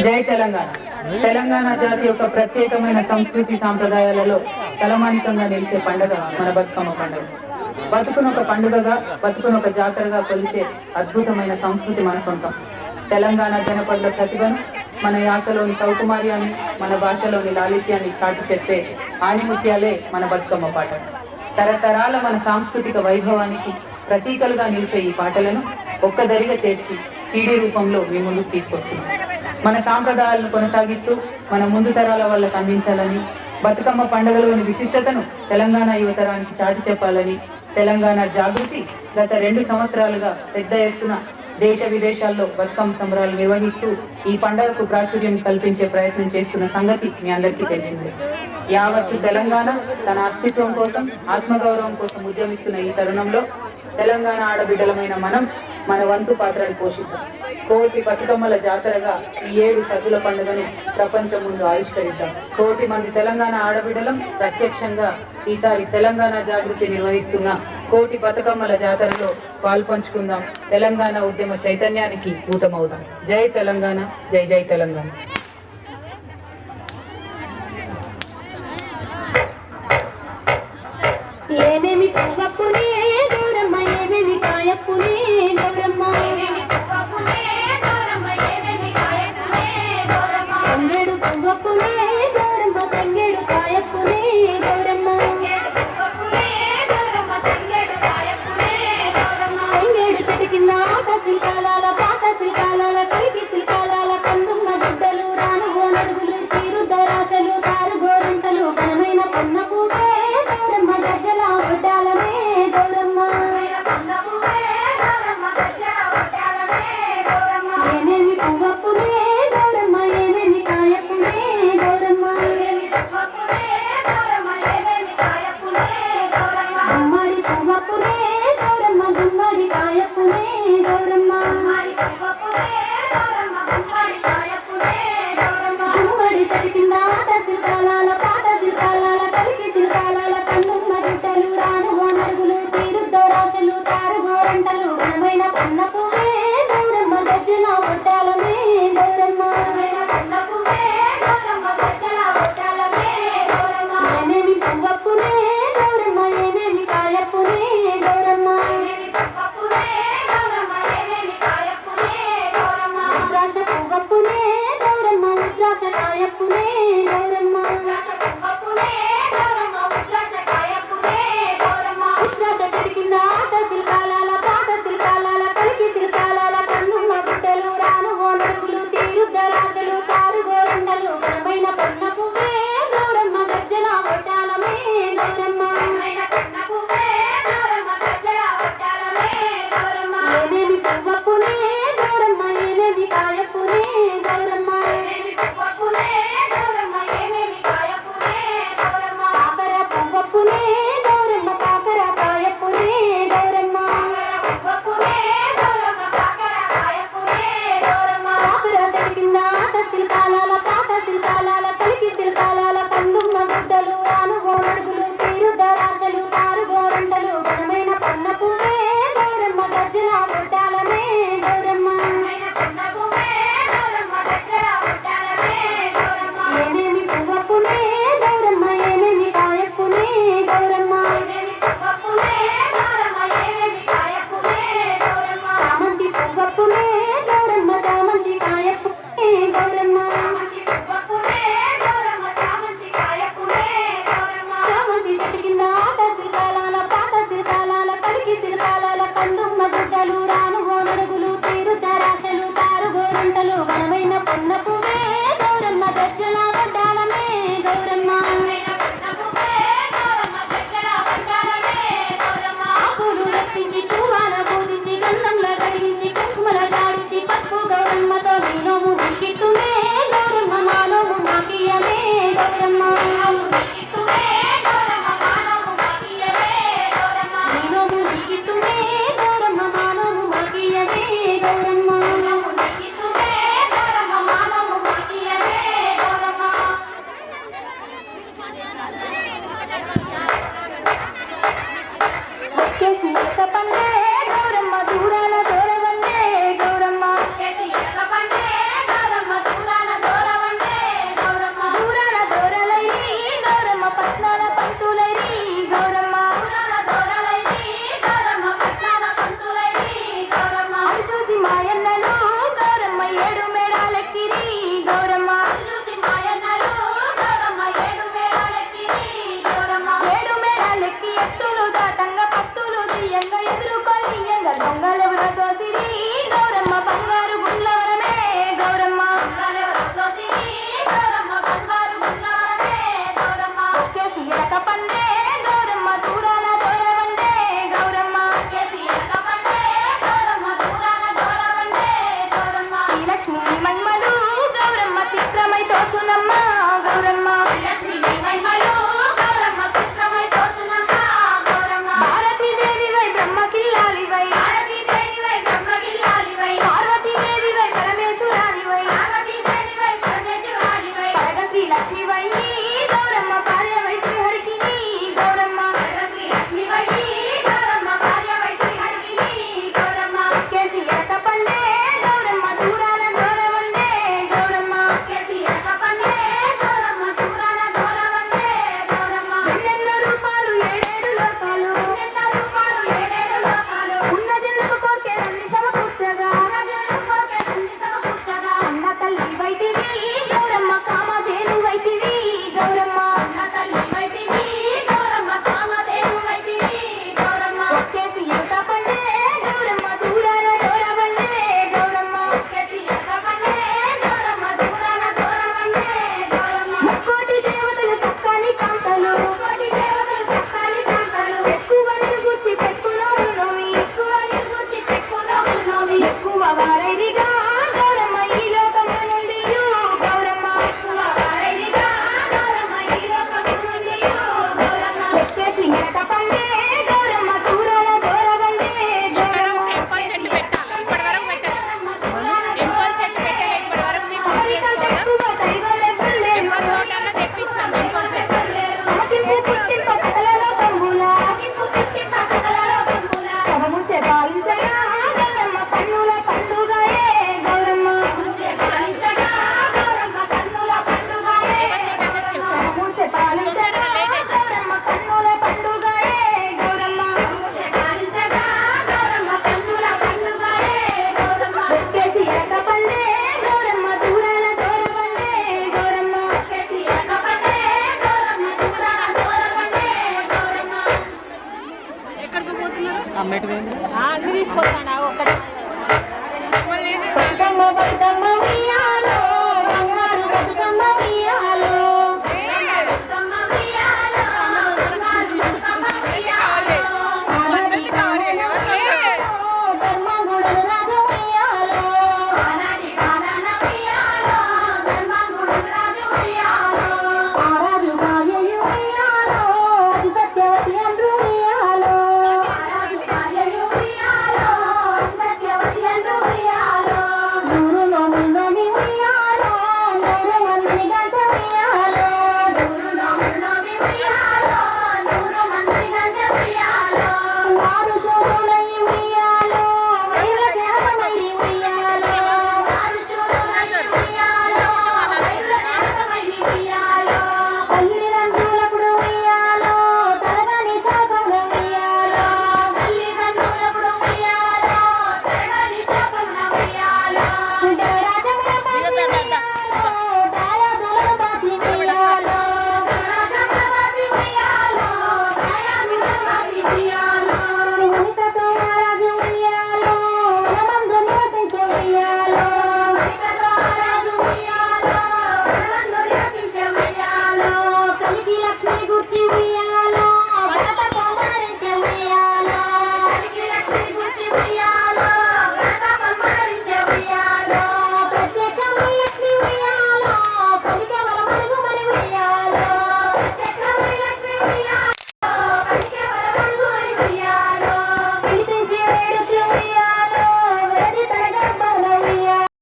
జై తెలంగాణ. తెలంగాణ జాతి యొక్క ప్రత్యేకమైన సంస్కృతి సాంప్రదాయాలలో తలమానికంగా నిలిచే పండుగ మన బతుకమ్మ పండుగ. బతుకునొక పండుగగా, బతుకునొక జాతరగా కొలిచే అద్భుతమైన సంస్కృతి మన సొంతం. తెలంగాణ జనపదుల ప్రతిభను, మన యాసలోని సౌకుమార్యాన్ని, మన భాషలోని లాలిత్యాన్ని చాటి చెప్పే ఆణిముత్యాలే మన బతుకమ్మ పాటలు. తరతరాల మన సాంస్కృతిక వైభవానికి ప్రతీకలుగా నిలిచే ఈ పాటలను ఒక్కదరిగా చేర్చి సీడీ రూపంలో మీ ముందుకు తీసుకొస్తున్నాం. మన సాంప్రదాయాలను కొనసాగిస్తూ మన ముందు తరాల వాళ్ళకు అందించాలని, బతుకమ్మ పండుగలోని విశిష్టతను తెలంగాణ యువతరానికి చాటి చెప్పాలని, తెలంగాణ జాగృతి గత 2 సంవత్సరాలుగా పెద్ద ఎత్తున దేశ విదేశాల్లో బతుకమ్మ సంబరాలు నిర్వహిస్తూ ఈ పండుగకు ప్రాచుర్యం కల్పించే ప్రయత్నం చేస్తున్న సంగతి మీ అందరికీ తెలిసిందే. యావత్తు తెలంగాణ తన అస్తిత్వం కోసం, ఆత్మగౌరవం కోసం ఉద్యమిస్తున్న ఈ తరుణంలో తెలంగాణ ఆడబిడ్డలమైన మనం మన వంతు పాత్రను పోషిద్దాం. కోటి బతుకమ్మల జాతరగా ఈ 7 సద్దుల పండుగను ప్రపంచం ముందు ఆవిష్కరిద్దాం. 1 కోటి మంది తెలంగాణ ఆడబిడ్డలం ప్రత్యక్షంగా ఈసారి తెలంగాణ జాగృతి నిర్వహిస్తున్న 1 కోటి బతుకమ్మల జాతరలో పాల్పంచుకుందాం. తెలంగాణ ఉద్యమ చైతన్యానికి ఊతమవుదాం. జై తెలంగాణ, జై జై తెలంగాణ.